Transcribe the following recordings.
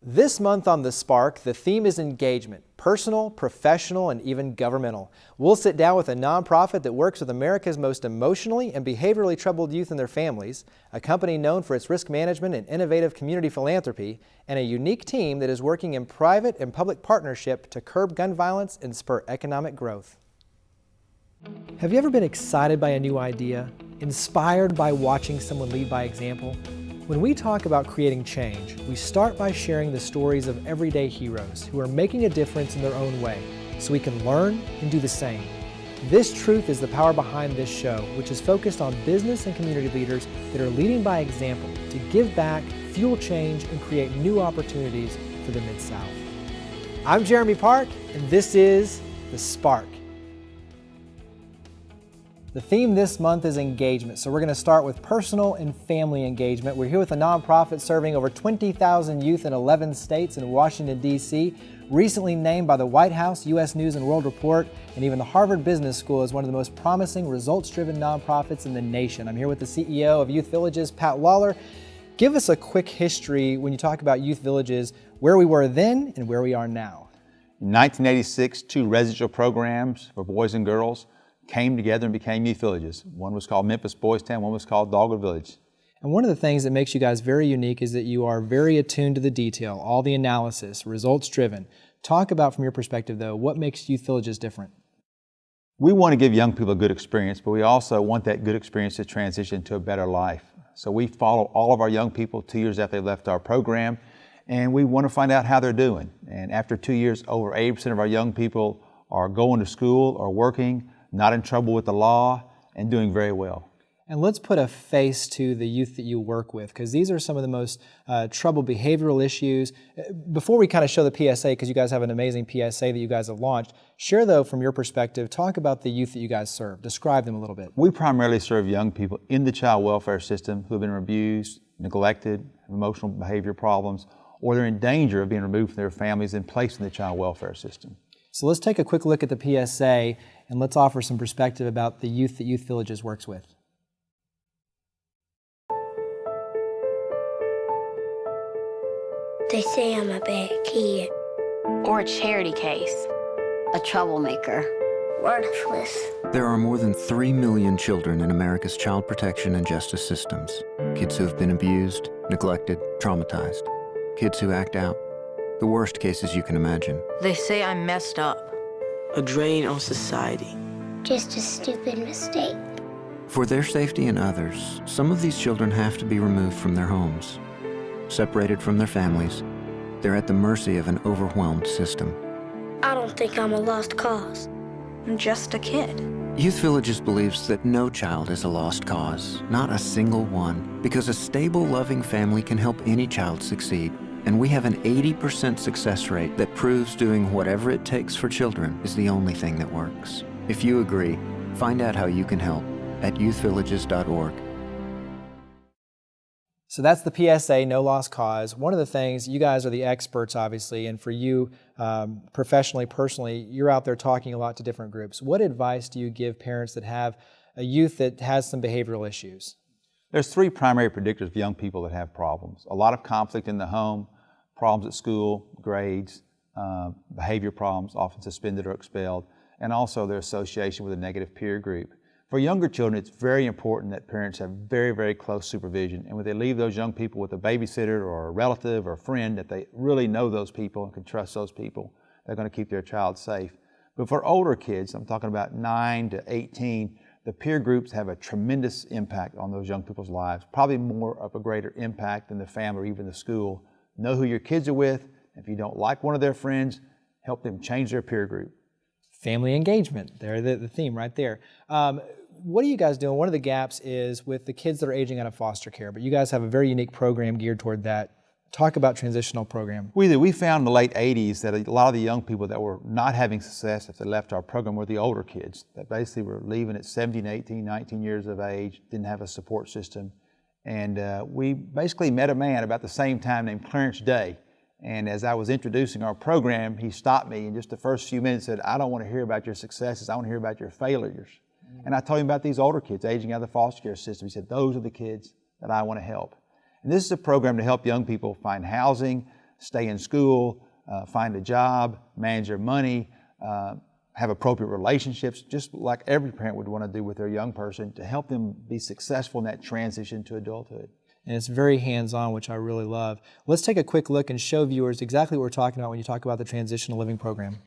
This month on The Spark, the theme is engagement, personal, professional, and even governmental. We'll sit down with a nonprofit that works with America's most emotionally and behaviorally troubled youth and their families, a company known for its risk management and innovative community philanthropy, and a unique team that is working in private and public partnership to curb gun violence and spur economic growth. Have you ever been excited by a new idea, inspired by watching someone lead by example? When we talk about creating change, we start by sharing the stories of everyday heroes who are making a difference in their own way, so we can learn and do the same. This truth is the power behind this show, which is focused on business and community leaders that are leading by example to give back, fuel change, and create new opportunities for the Mid-South. I'm Jeremy Park, and this is The Spark. The theme this month is engagement, so we're going to start with personal and family engagement. We're here with a nonprofit serving over 20,000 youth in 11 states in Washington, D.C., recently named by the White House, U.S. News & World Report, and even the Harvard Business School as one of the most promising, results-driven nonprofits in the nation. I'm here with the CEO of Youth Villages, Pat Lawler. Give us a quick history when you talk about Youth Villages, where we were then and where we are now. In 1986, two residential programs for boys and girls came together and became Youth Villages. One was called Memphis Boys Town, one was called Dogwood Village. And one of the things that makes you guys very unique is that you are very attuned to the detail, all the analysis, results driven. Talk about, from your perspective though, what makes Youth Villages different? We want to give young people a good experience, but we also want that good experience to transition to a better life. So we follow all of our young people 2 years after they left our program, and we want to find out how they're doing. And after 2 years, over 80% of our young people are going to school or working, not in trouble with the law, and doing very well. And let's put a face to the youth that you work with, because these are some of the most troubled behavioral issues. Before we kind of show the PSA, because you guys have an amazing PSA that you guys have launched, share though from your perspective, talk about the youth that you guys serve. Describe them a little bit. We primarily serve young people in the child welfare system who have been abused, neglected, emotional behavior problems, or they're in danger of being removed from their families and placed in the child welfare system. So let's take a quick look at the PSA and let's offer some perspective about the youth that Youth Villages works with. They say I'm a bad kid. Or a charity case. A troublemaker. Worthless. There are more than 3 million children in America's child protection and justice systems. Kids who have been abused, neglected, traumatized. Kids who act out. The worst cases you can imagine. They say I'm messed up. A drain on society. Just a stupid mistake. For their safety and others, some of these children have to be removed from their homes. Separated from their families, they're at the mercy of an overwhelmed system. I don't think I'm a lost cause. I'm just a kid. Youth Villages believes that no child is a lost cause, not a single one, because a stable, loving family can help any child succeed. And we have an 80% success rate that proves doing whatever it takes for children is the only thing that works. If you agree, find out how you can help at youthvillages.org. So that's the PSA, no lost cause. One of the things, you guys are the experts obviously, and for you professionally, personally, you're out there talking a lot to different groups. What advice do you give parents that have a youth that has some behavioral issues? There's three primary predictors of young people that have problems. A lot of conflict in the home, problems at school, grades, behavior problems, often suspended or expelled, and also their association with a negative peer group. For younger children, it's very important that parents have very, very close supervision, and when they leave those young people with a babysitter or a relative or a friend, that they really know those people and can trust those people, they're going to keep their child safe. But for older kids, I'm talking about 9 to 18, the peer groups have a tremendous impact on those young people's lives, probably more of a greater impact than the family or even the school. Know who your kids are with. If you don't like one of their friends, help them change their peer group. Family engagement, there, the theme right there. What are you guys doing? One of the gaps is with the kids that are aging out of foster care, but you guys have a very unique program geared toward that. Talk about transitional program. We found in the late 80s that a lot of the young people that were not having success if they left our program were the older kids that basically were leaving at 17, 18, 19 years of age, didn't have a support system. And we basically met a man about the same time named Clarence Day. And as I was introducing our program, he stopped me in just the first few minutes and said, I don't want to hear about your successes, I want to hear about your failures. And I told him about these older kids aging out of the foster care system. He said, those are the kids that I want to help. And this is a program to help young people find housing, stay in school, find a job, manage their money, have appropriate relationships, just like every parent would want to do with their young person, to help them be successful in that transition to adulthood. And it's very hands-on, which I really love. Let's take a quick look and show viewers exactly what we're talking about when you talk about the Transitional Living Program.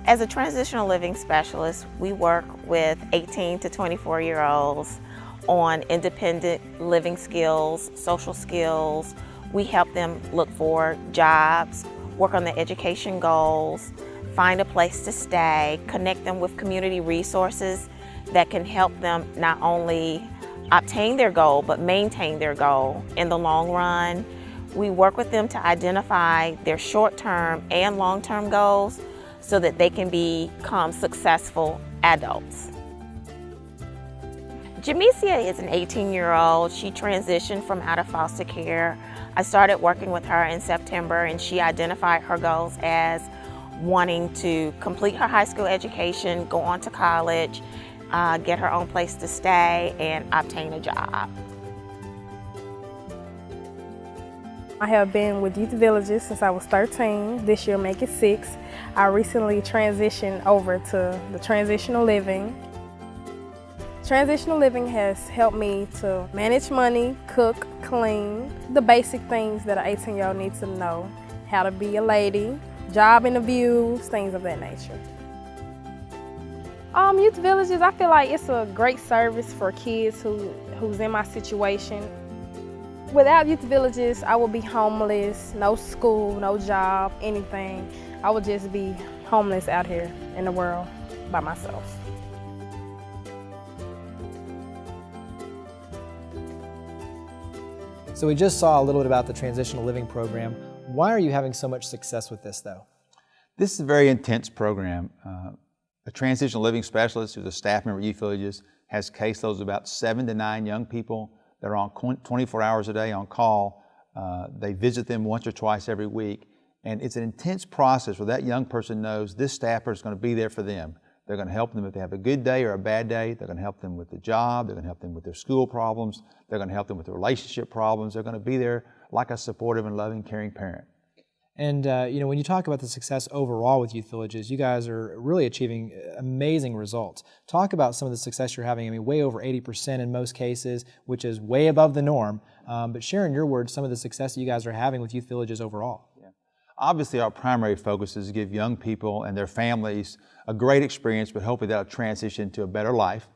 As a transitional living specialist, we work with 18 to 24-year-olds on independent living skills, social skills. We help them look for jobs, work on their education goals, find a place to stay, connect them with community resources that can help them not only obtain their goal, but maintain their goal in the long run. We work with them to identify their short-term and long-term goals so that they can become successful adults. Jamesia is an 18-year-old. She transitioned from out of foster care. I started working with her in September, and she identified her goals as wanting to complete her high school education, go on to college, get her own place to stay, and obtain a job. I have been with Youth Villages since I was 13. This year make it 6. I recently transitioned over to the Transitional Living. Transitional Living has helped me to manage money, cook, clean, the basic things that an 18-year-old needs to know. How to be a lady, job interviews, things of that nature. Youth Villages, I feel like it's a great service for kids who's in my situation. Without Youth Villages, I would be homeless, no school, no job, anything. I would just be homeless out here in the world by myself. So we just saw a little bit about the Transitional Living Program. Why are you having so much success with this, though? This is a very intense program. A transitional living specialist who's a staff member at Youth Villages has caseloads of about 7 to 9 young people. They're on 24 hours a day on call. They visit them once or twice every week. And it's an intense process where that young person knows this staffer is going to be there for them. They're going to help them if they have a good day or a bad day. They're going to help them with the job. They're going to help them with their school problems. They're going to help them with their relationship problems. They're going to be there like a supportive and loving, caring parent. And when you talk about the success overall with Youth Villages, you guys are really achieving amazing results. Talk about some of the success you're having. I mean, way over 80% in most cases, which is way above the norm. But share in your words some of the success that you guys are having with Youth Villages overall. Yeah. Obviously, our primary focus is to give young people and their families a great experience, but hopefully that'll transition to a better life.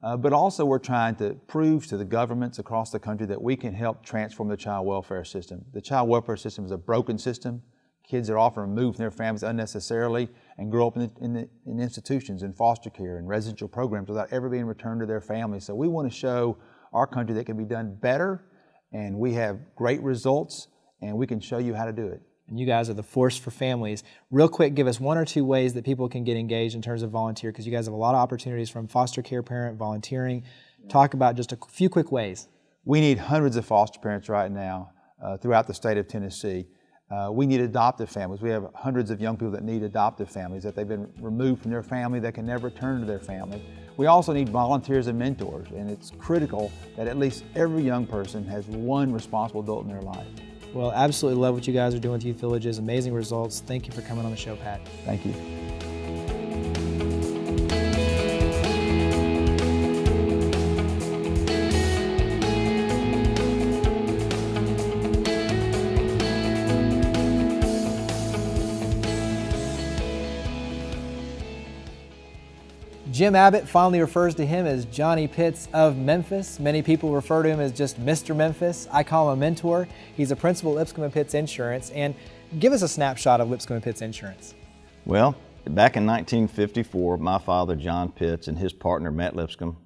But also we're trying to prove to the governments across the country that we can help transform the child welfare system. The child welfare system is a broken system. Kids are often removed from their families unnecessarily and grow up in institutions, in foster care and residential programs without ever being returned to their families. So we want to show our country that it can be done better, and we have great results, and we can show you how to do it. And you guys are the force for families. Real quick, give us 1 or 2 ways that people can get engaged in terms of volunteer, because you guys have a lot of opportunities from foster care parent, volunteering. Talk about just a few quick ways. We need hundreds of foster parents right now throughout the state of Tennessee. We need adoptive families. We have hundreds of young people that need adoptive families, that they've been removed from their family, that can never return to their family. We also need volunteers and mentors, and it's critical that at least every young person has one responsible adult in their life. Well, absolutely love what you guys are doing with Youth Villages. Amazing results. Thank you for coming on the show, Pat. Thank you. Jim Abbott fondly refers to him as Johnny Pitts of Memphis. Many people refer to him as just Mr. Memphis. I call him a mentor. He's a principal at Lipscomb & Pitts Insurance. And give us a snapshot of Lipscomb & Pitts Insurance. Well, back in 1954, my father, John Pitts, and his partner, Matt Lipscomb,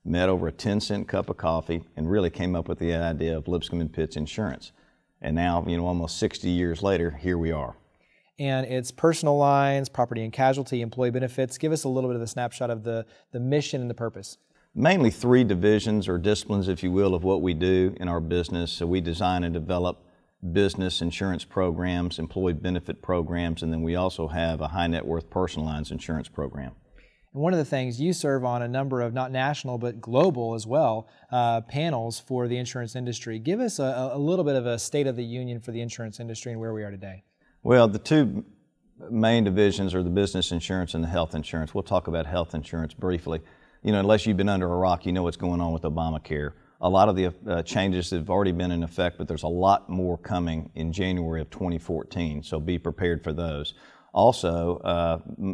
met over a 10-cent cup of coffee and really came up with the idea of Lipscomb & Pitts Insurance. And now, almost 60 years later, here we are. And it's personal lines, property and casualty, employee benefits. Give us a little bit of a snapshot of the mission and the purpose. Mainly 3 divisions or disciplines, if you will, of what we do in our business. So we design and develop business insurance programs, employee benefit programs, and then we also have a high net worth personal lines insurance program. And one of the things, you serve on a number of, not national but global as well, panels for the insurance industry. Give us a little bit of a state of the union for the insurance industry and where we are today. Well, the two main divisions are the business insurance and the health insurance. We'll talk about health insurance briefly. You know, unless you've been under a rock, you know what's going on with Obamacare. A lot of the changes have already been in effect, but there's a lot more coming in January of 2014, so be prepared for those. Also,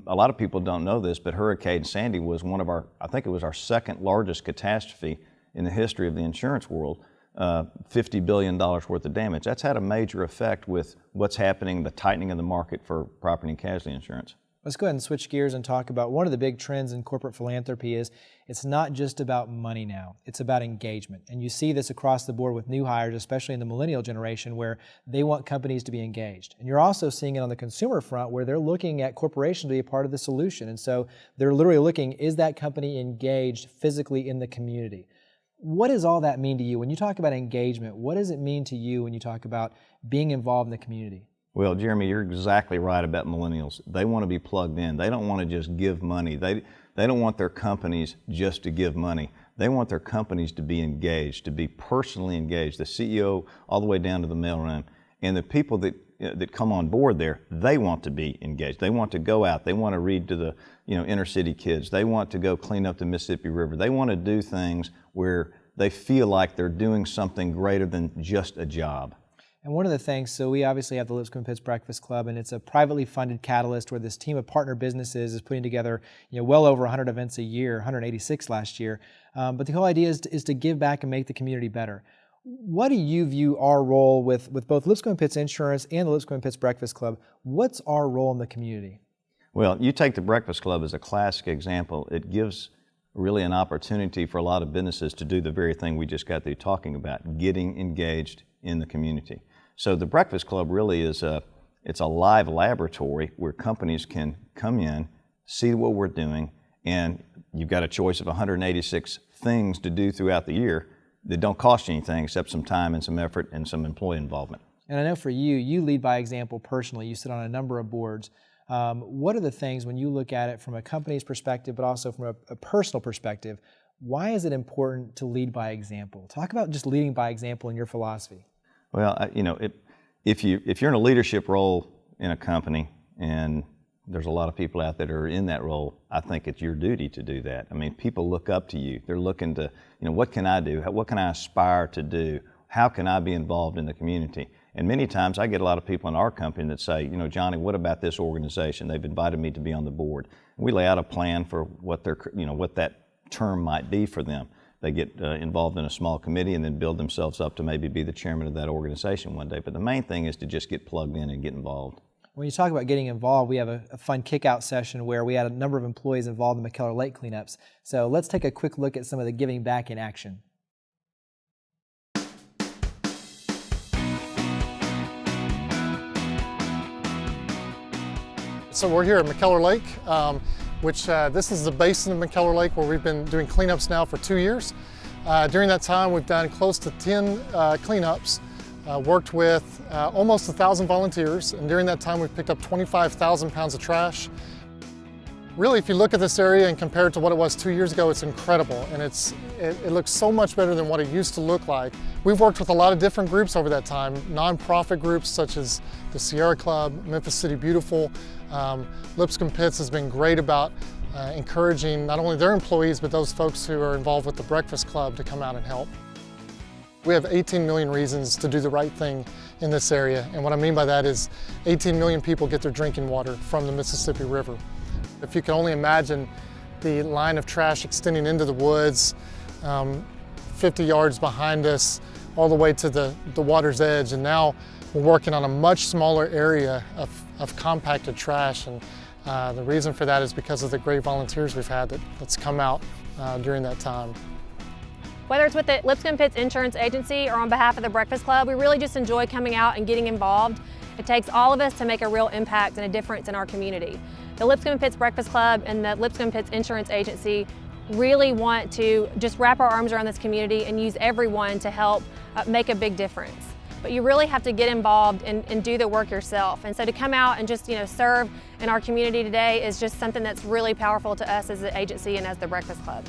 a lot of people don't know this, but Hurricane Sandy was one of our, I think it was our second largest catastrophe in the history of the insurance world. $50 billion worth of damage. That's had a major effect with what's happening, the tightening of the market for property and casualty insurance. Let's go ahead and switch gears and talk about one of the big trends in corporate philanthropy is it's not just about money now, it's about engagement. And you see this across the board with new hires, especially in the millennial generation, where they want companies to be engaged. And you're also seeing it on the consumer front where they're looking at corporations to be a part of the solution. And so they're literally looking, is that company engaged physically in the community? What does all that mean to you? When you talk about engagement, what does it mean to you when you talk about being involved in the community? Well, Jeremy, you're exactly right about millennials. They want to be plugged in. They don't want to just give money. They don't want their companies just to give money. They want their companies to be engaged, to be personally engaged, the CEO all the way down to the mailroom. And the people that come on board there, they want to be engaged. They want to go out. They want to read to the inner city kids. They want to go clean up the Mississippi River. They want to do things where they feel like they're doing something greater than just a job. And one of the things, so we obviously have the Lipscomb & Pitts Breakfast Club, and it's a privately funded catalyst where this team of partner businesses is putting together well over 100 events a year, 186 last year. But the whole idea is to give back and make the community better. What do you view our role with both Lipscomb & Pitts Insurance and the Lipscomb & Pitts Breakfast Club? What's our role in the community? Well, you take the Breakfast Club as a classic example. It gives really an opportunity for a lot of businesses to do the very thing we just got through talking about, getting engaged in the community. So the Breakfast Club really is it's a live laboratory where companies can come in, see what we're doing, and you've got a choice of 186 things to do throughout the year that don't cost you anything except some time and some effort and some employee involvement. And I know for you, you lead by example personally. You sit on a number of boards. What are the things when you look at it from a company's perspective, but also from a personal perspective, why is it important to lead by example? Talk about just leading by example in your philosophy. Well, if you're in a leadership role in a company, and there's a lot of people out there that are in that role, I think it's your duty to do that. I mean, people look up to you. They're looking to, what can I do? What can I aspire to do? How can I be involved in the community? And many times I get a lot of people in our company that say, Johnny, what about this organization? They've invited me to be on the board. And we lay out a plan for what what that term might be for them. They get involved in a small committee and then build themselves up to maybe be the chairman of that organization one day. But the main thing is to just get plugged in and get involved. When you talk about getting involved, we have a fun kick-out session where we had a number of employees involved in McKellar Lake cleanups. So let's take a quick look at some of the giving back in action. So we're here at McKellar Lake, which this is the basin of McKellar Lake where we've been doing cleanups now for 2 years. During that time, we've done close to 10 cleanups, worked with almost 1,000 volunteers, and during that time, we've picked up 25,000 pounds of trash. Really, if you look at this area and compare it to what it was 2 years ago, it's incredible, and it looks so much better than what it used to look like. We've worked with a lot of different groups over that time, nonprofit groups such as the Sierra Club, Memphis City Beautiful. Lipscomb Pitts has been great about encouraging not only their employees, but those folks who are involved with the Breakfast Club to come out and help. We have 18 million reasons to do the right thing in this area, and what I mean by that is 18 million people get their drinking water from the Mississippi River. If you can only imagine the line of trash extending into the woods, 50 yards behind us, all the way to the water's edge, and now we're working on a much smaller area of compacted trash, and the reason for that is because of the great volunteers we've had that's come out during that time. Whether it's with the Lipscomb Pitts Insurance Agency or on behalf of the Breakfast Club, we really just enjoy coming out and getting involved. It takes all of us to make a real impact and a difference in our community. The Lipscomb Pitts Breakfast Club and the Lipscomb Pitts Insurance Agency really want to just wrap our arms around this community and use everyone to help make a big difference. but you really have to get involved and do the work yourself. And so to come out and just serve in our community today is just something that's really powerful to us as an agency and as the Breakfast Club.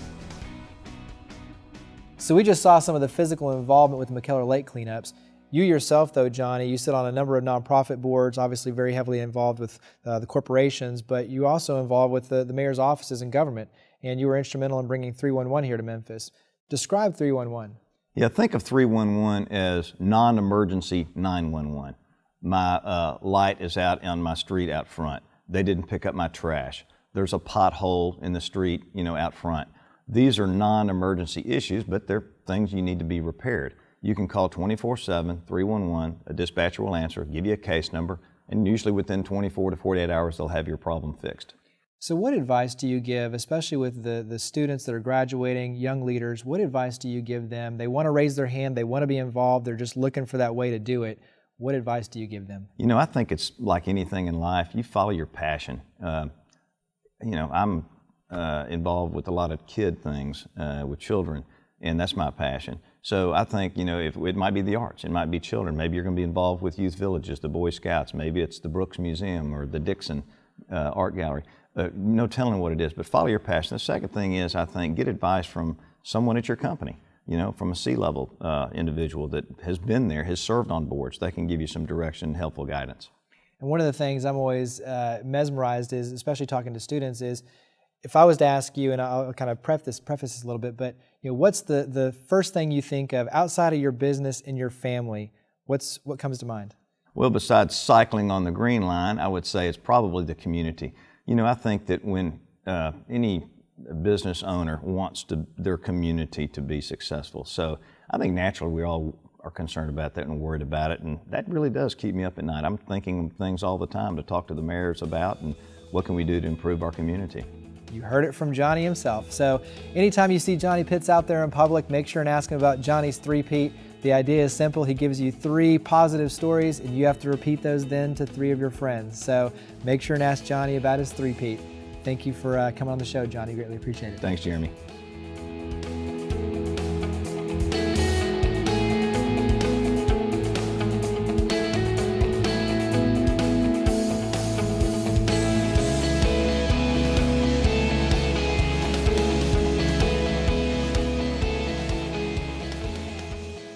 So we just saw some of the physical involvement with the McKellar Lake cleanups. You yourself, though, Johnny, you sit on a number of nonprofit boards, obviously very heavily involved with the corporations, but you also involved with the mayor's offices in government, and you were instrumental in bringing 311 here to Memphis. Describe 311. Yeah, think of 311 as non-emergency 911. My light is out on my street out front. They didn't pick up my trash. There's a pothole in the street, out front. These are non-emergency issues, but they're things you need to be repaired. You can call 24/7, 311, a dispatcher will answer, give you a case number, and usually within 24 to 48 hours they'll have your problem fixed. So what advice do you give, especially with the students that are graduating, young leaders, what advice do you give them? They want to raise their hand, they want to be involved, they're just looking for that way to do it. What advice do you give them? I think it's like anything in life, you follow your passion. I'm involved with a lot of kid things with children, and that's my passion. So I think, if it might be the arts, it might be children. Maybe you're going to be involved with youth villages, the Boy Scouts. Maybe it's the Brooks Museum or the Dixon Art Gallery. No telling what it is, but follow your passion. The second thing is, I think, get advice from someone at your company, from a C-level individual that has been there, has served on boards. They can give you some direction and helpful guidance. And one of the things I'm always mesmerized is, especially talking to students, is if I was to ask you, and I'll kind of preface this a little bit, but what's the first thing you think of outside of your business and your family? What comes to mind? Well, besides cycling on the green line, I would say it's probably the community. I think that when any business owner wants their community to be successful, so I think naturally we all are concerned about that and worried about it, and that really does keep me up at night. I'm thinking of things all the time to talk to the mayors about, and what can we do to improve our community. You heard it from Johnny himself. So anytime you see Johnny Pitts out there in public, make sure and ask him about Johnny's three-peat. The idea is simple. He gives you 3 positive stories, and you have to repeat those then to 3 of your friends. So make sure and ask Johnny about his three-peat. Thank you for coming on the show, Johnny. Greatly appreciate it. Thanks, Jeremy.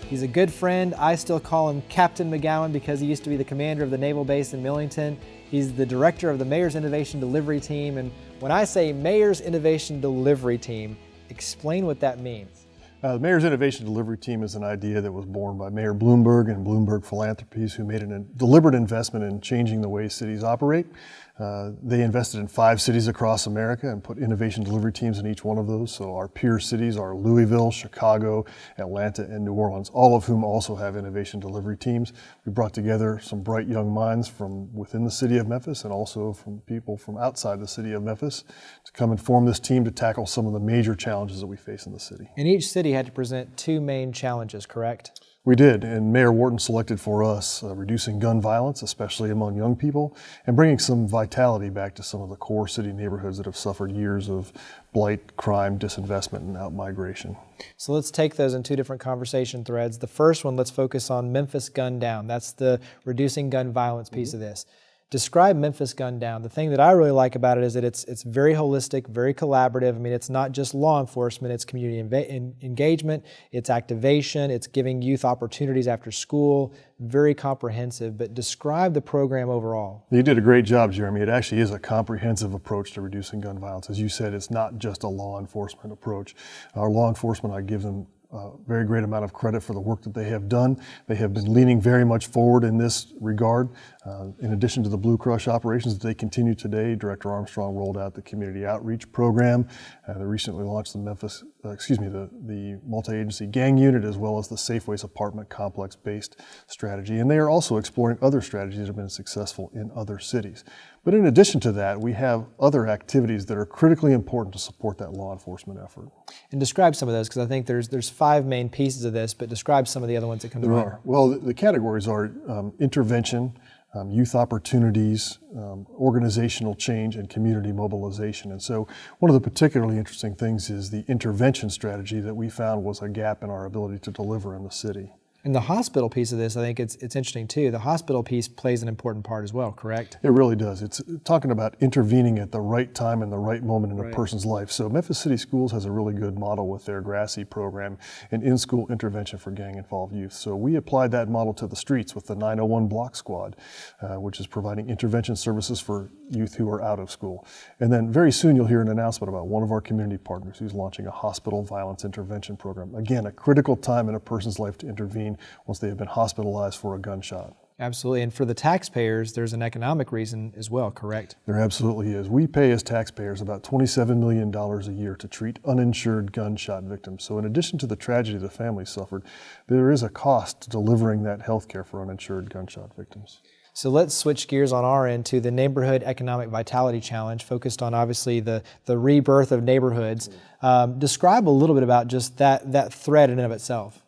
He's a good friend. I still call him Captain McGowan because he used to be the commander of the naval base in Millington. He's the director of the Mayor's Innovation Delivery Team. And when I say Mayor's Innovation Delivery Team, explain what that means. The Mayor's Innovation Delivery Team is an idea that was born by Mayor Bloomberg and Bloomberg Philanthropies, who made a deliberate investment in changing the way cities operate. They invested in 5 cities across America and put innovation delivery teams in each one of those. So our peer cities are Louisville, Chicago, Atlanta, and New Orleans, all of whom also have innovation delivery teams. We brought together some bright young minds from within the city of Memphis and also from people from outside the city of Memphis to come and form this team to tackle some of the major challenges that we face in the city. And each city had to present 2 main challenges, correct? We did, and Mayor Wharton selected for us reducing gun violence, especially among young people, and bringing some vitality back to some of the core city neighborhoods that have suffered years of blight, crime, disinvestment, and outmigration. So let's take those in 2 different conversation threads. The first one, let's focus on Memphis Gun Down. That's the reducing gun violence piece of this. Describe Memphis Gun Down. The thing that I really like about it is that it's very holistic, very collaborative. I mean, it's not just law enforcement, it's community engagement, it's activation, it's giving youth opportunities after school, very comprehensive. But describe the program overall. You did a great job, Jeremy. It actually is a comprehensive approach to reducing gun violence. As you said, it's not just a law enforcement approach. Our law enforcement, I give them a very great amount of credit for the work that they have done. They have been leaning very much forward in this regard. In addition to the Blue Crush operations that they continue today, Director Armstrong rolled out the community outreach program. They recently launched the the multi-agency gang unit, as well as the Safeways apartment complex-based strategy. And they are also exploring other strategies that have been successful in other cities. But in addition to that, we have other activities that are critically important to support that law enforcement effort. And describe some of those, because I think there's 5 main pieces of this, but describe some of the other ones that come to mind. There are. Well, the categories are intervention, youth opportunities, organizational change, and community mobilization. And so one of the particularly interesting things is the intervention strategy that we found was a gap in our ability to deliver in the city. And the hospital piece of this, I think it's interesting too. The hospital piece plays an important part as well, correct? It really does. It's talking about intervening at the right time and the right moment in a person's life. So Memphis City Schools has a really good model with their GRASSI program, an in-school intervention for gang-involved youth. So we applied that model to the streets with the 901 Block Squad, which is providing intervention services for youth who are out of school. And then very soon you'll hear an announcement about one of our community partners who's launching a hospital violence intervention program. Again, a critical time in a person's life to intervene once they have been hospitalized for a gunshot. Absolutely, and for the taxpayers, there's an economic reason as well, correct? There absolutely is. We pay as taxpayers about $27 million a year to treat uninsured gunshot victims. So in addition to the tragedy the family suffered, there is a cost to delivering that health care for uninsured gunshot victims. So let's switch gears on our end to the Neighborhood Economic Vitality Challenge, focused on obviously the rebirth of neighborhoods. Describe a little bit about just that thread in and of itself.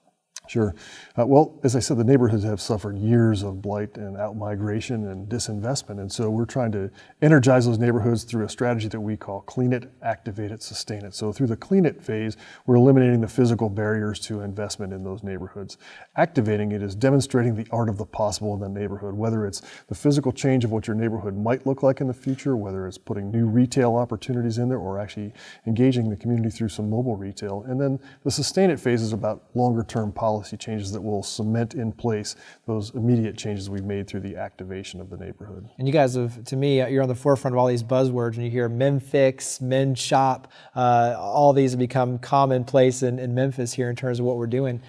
Sure. Well, as I said, the neighborhoods have suffered years of blight and outmigration and disinvestment, and so we're trying to energize those neighborhoods through a strategy that we call Clean It, Activate It, Sustain It. So through the Clean It phase, we're eliminating the physical barriers to investment in those neighborhoods. Activating it is demonstrating the art of the possible in the neighborhood, whether it's the physical change of what your neighborhood might look like in the future, whether it's putting new retail opportunities in there, or actually engaging the community through some mobile retail. And then the Sustain It phase is about longer-term policy changes that will cement in place those immediate changes we've made through the activation of the neighborhood. And you guys have, to me, you're on the forefront of all these buzzwords, and you hear MemFix, MenShop, all these have become commonplace in Memphis here in terms of what we're doing.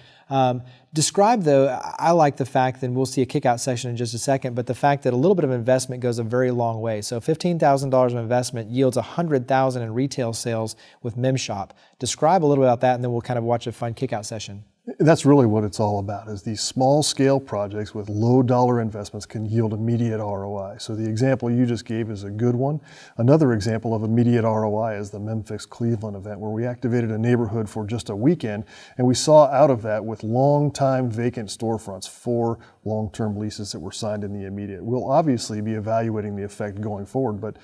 Describe, though, I like the fact, and we'll see a kickout session in just a second, but the fact that a little bit of investment goes a very long way. So $15,000 of investment yields $100,000 in retail sales with MemShop. Describe a little bit about that, and then we'll kind of watch a fun kickout session. That's really what it's all about, is these small scale projects with low dollar investments can yield immediate ROI. So the example you just gave is a good one. Another example of immediate ROI is the MemFix Cleveland event, where we activated a neighborhood for just a weekend, and we saw out of that with long-time vacant storefronts 4 long-term leases that were signed in the immediate. We'll obviously be evaluating the effect going forward, but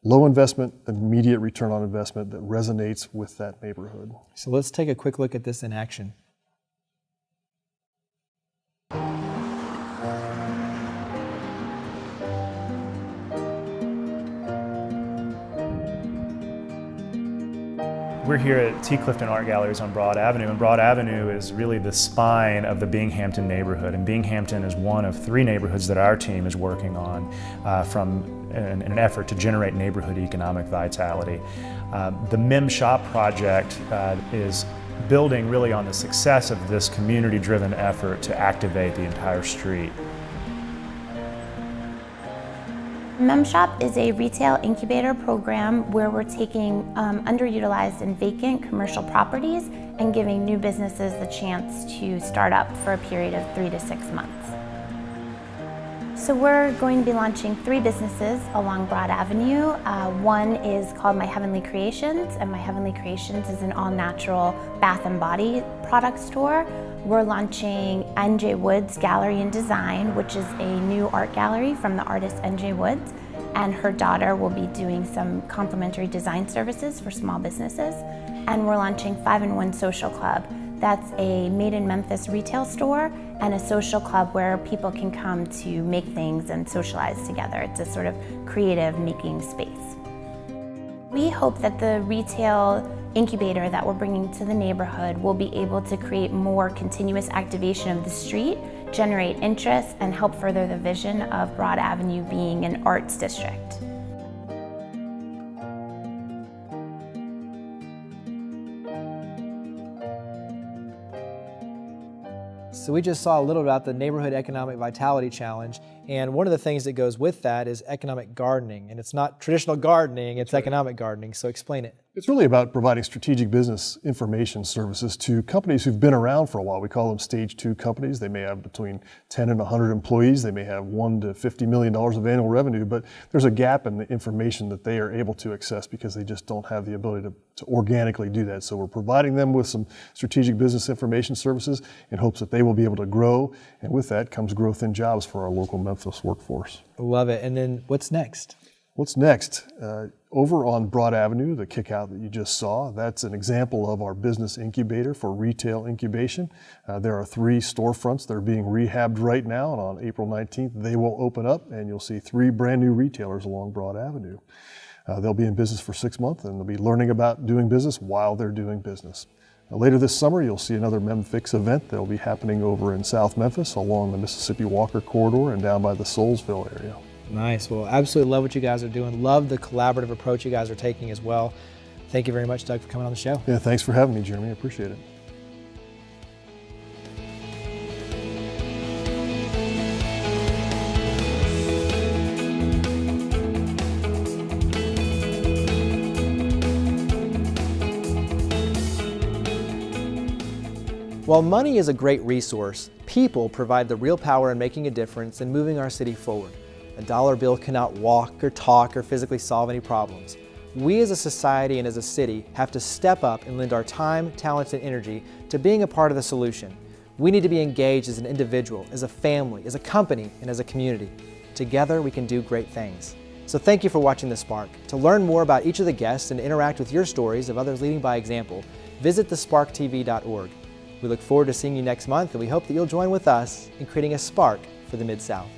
low investment, immediate return on investment that resonates with that neighborhood. So let's take a quick look at this in action. We're here at T. Clifton Art Galleries on Broad Avenue, and Broad Avenue is really the spine of the Binghamton neighborhood, and Binghamton is one of 3 neighborhoods that our team is working on in an effort to generate neighborhood economic vitality. The MemShop project is building really on the success of this community-driven effort to activate the entire street. MemShop is a retail incubator program where we're taking underutilized and vacant commercial properties and giving new businesses the chance to start up for a period of 3 to 6 months. So we're going to be launching 3 businesses along Broad Avenue. One is called My Heavenly Creations, and My Heavenly Creations is an all-natural bath and body product store. We're launching N.J. Woods Gallery and Design, which is a new art gallery from the artist N.J. Woods, and her daughter will be doing some complimentary design services for small businesses. And we're launching 5-in-1 Social Club. That's a Made in Memphis retail store and a social club where people can come to make things and socialize together. It's a sort of creative making space. We hope that the retail incubator that we're bringing to the neighborhood will be able to create more continuous activation of the street, generate interest, and help further the vision of Broad Avenue being an arts district. So we just saw a little about the Neighborhood Economic Vitality Challenge, and one of the things that goes with that is economic gardening, and it's not traditional gardening, it's economic gardening, so explain it. It's really about providing strategic business information services to companies who've been around for a while. We call them stage 2 companies. They may have between 10 and 100 employees. They may have $1 to $50 million of annual revenue, but there's a gap in the information that they are able to access because they just don't have the ability to organically do that. So we're providing them with some strategic business information services in hopes that they will be able to grow, and with that comes growth in jobs for our local Memphis workforce. Love it. And then what's next? What's next? Over on Broad Avenue, the kickout that you just saw, that's an example of our business incubator for retail incubation. There are 3 storefronts that are being rehabbed right now, and on April 19th they will open up, and you'll see 3 brand new retailers along Broad Avenue. They'll be in business for 6 months, and they'll be learning about doing business while they're doing business. Later this summer, you'll see another MemFix event that will be happening over in South Memphis along the Mississippi Walker corridor and down by the Soulsville area. Nice. Well, absolutely love what you guys are doing. Love the collaborative approach you guys are taking as well. Thank you very much, Doug, for coming on the show. Yeah, thanks for having me, Jeremy. I appreciate it. While money is a great resource, people provide the real power in making a difference and moving our city forward. A dollar bill cannot walk or talk or physically solve any problems. We as a society and as a city have to step up and lend our time, talents, and energy to being a part of the solution. We need to be engaged as an individual, as a family, as a company, and as a community. Together we can do great things. So thank you for watching The Spark. To learn more about each of the guests and interact with your stories of others leading by example, visit thesparktv.org. We look forward to seeing you next month, and we hope that you'll join with us in creating a spark for the Mid-South.